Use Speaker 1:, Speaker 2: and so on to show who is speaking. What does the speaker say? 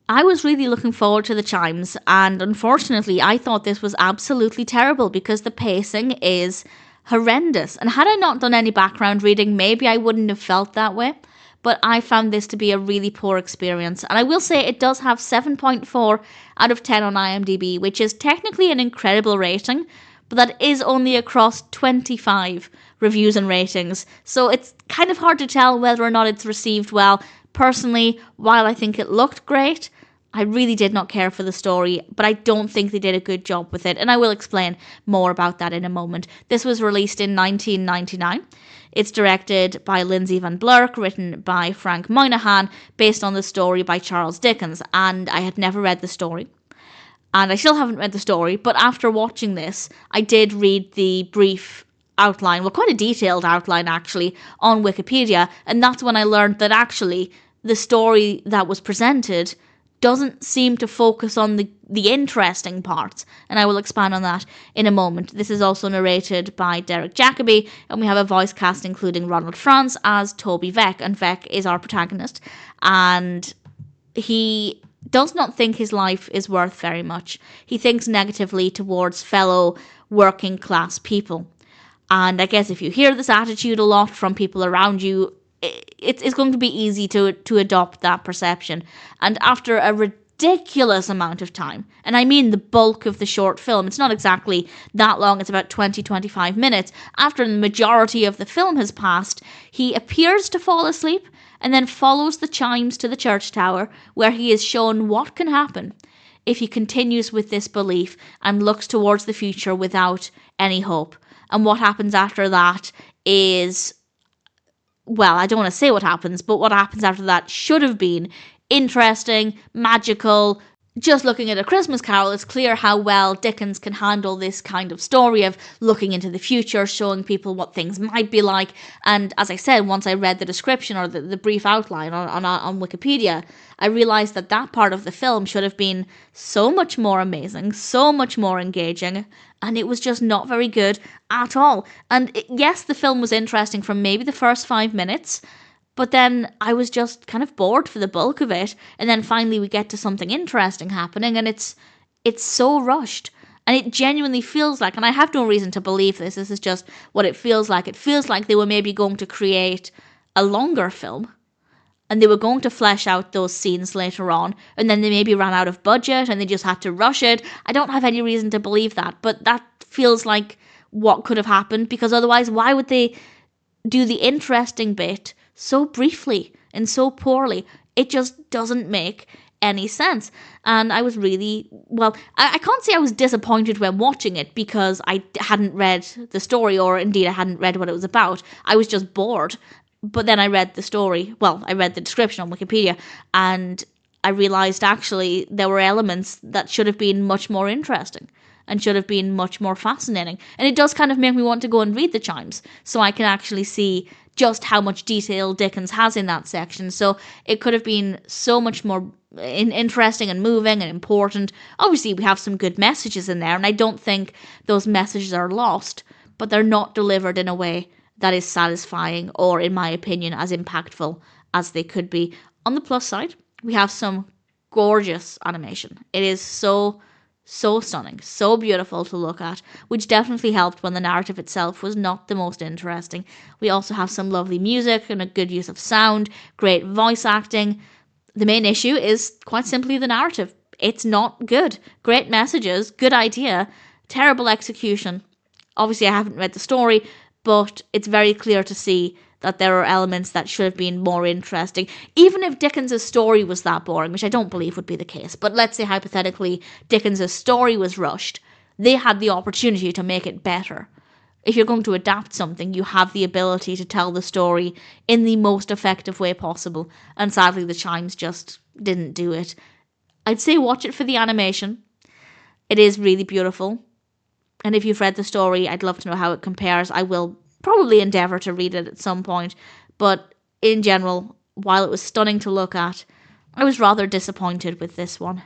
Speaker 1: I was really looking forward to the Chimes, and unfortunately I thought this was absolutely terrible because the pacing is horrendous. And had I not done any background reading, maybe I wouldn't have felt that way. But I found this to be a really poor experience. And I will say it does have 7.4 out of 10 on IMDb, which is technically an incredible rating, but that is only across 25 reviews and ratings. So it's kind of hard to tell whether or not it's received well. Personally, while I think it looked great, I really did not care for the story, but I don't think they did a good job with it, and I will explain more about that in a moment. This was released in 1999. It's directed by Lindsay van Blerk, written by Frank Moynihan, based on the story by Charles Dickens, and I had never read the story. And I still haven't read the story, but after watching this, I did read the brief outline, well, quite a detailed outline actually, on Wikipedia, and that's when I learned that actually the story that was presented doesn't seem to focus on the interesting parts, and I will expand on that in a moment. This is also narrated by Jacobi, and we have a voice cast including Ronald as Toby Veck, and Veck is our protagonist, and he does not think his life is worth very much. He thinks negatively towards fellow working class people. And I guess if you hear this attitude a lot from people around you, it's going to be easy to adopt that perception. And after a ridiculous amount of time, and I mean the bulk of the short film, it's not exactly that long, it's about 20-25 minutes, after the majority of the film has passed, he appears to fall asleep and then follows the chimes to the church tower, where he is shown what can happen if he continues with this belief and looks towards the future without any hope. And what happens after that is, well, I don't want to say what happens, but what happens after that should have been interesting, magical. Just looking at A Christmas Carol, it's clear how well Dickens can handle this kind of story of looking into the future, showing people what things might be like. And as I said, once I read the description or the brief outline on Wikipedia, I realised that that part of the film should have been so much more amazing, so much more engaging, and it was just not very good at all. And yes, the film was interesting from maybe the first 5 minutes, but then I was just kind of bored for the bulk of it, and then finally we get to something interesting happening, and it's so rushed. And it genuinely feels like, and I have no reason to believe this is just what it feels like. It feels like they were maybe going to create a longer film, and they were going to flesh out those scenes later on, and then they maybe ran out of budget, and they just had to rush it. I don't have any reason to believe that, but that feels like what could have happened, because otherwise why would they do the interesting bit so briefly and so poorly? It just doesn't make any sense. And I was really, well, I can't say I was disappointed when watching it because I hadn't read the story, or indeed I hadn't read what it was about. I was just bored. But then I read the story, well, I read the description on Wikipedia, and I realised actually there were elements that should have been much more interesting and should have been much more fascinating. And it does kind of make me want to go and read the Chimes, so I can actually see just how much detail Dickens has in that section. So it could have been so much more interesting and moving and important. Obviously, we have some good messages in there, and I don't think those messages are lost, but they're not delivered in a way that is satisfying or, in my opinion, as impactful as they could be. On the plus side, we have some gorgeous animation. It is so stunning, so beautiful to look at, which definitely helped when the narrative itself was not the most interesting. We also have some lovely music and a good use of sound, great voice acting. The main issue is quite simply the narrative. It's not good. Great messages, good idea, terrible execution. Obviously, I haven't read the story, but it's very clear to see that there are elements that should have been more interesting. Even if Dickens' story was that boring, which I don't believe would be the case, but let's say hypothetically Dickens' story was rushed, they had the opportunity to make it better. If you're going to adapt something, you have the ability to tell the story in the most effective way possible, and sadly the Chimes just didn't do it. I'd say watch it for the animation. It is really beautiful. And if you've read the story, I'd love to know how it compares. I will probably endeavour to read it at some point. But in general, while it was stunning to look at, I was rather disappointed with this one.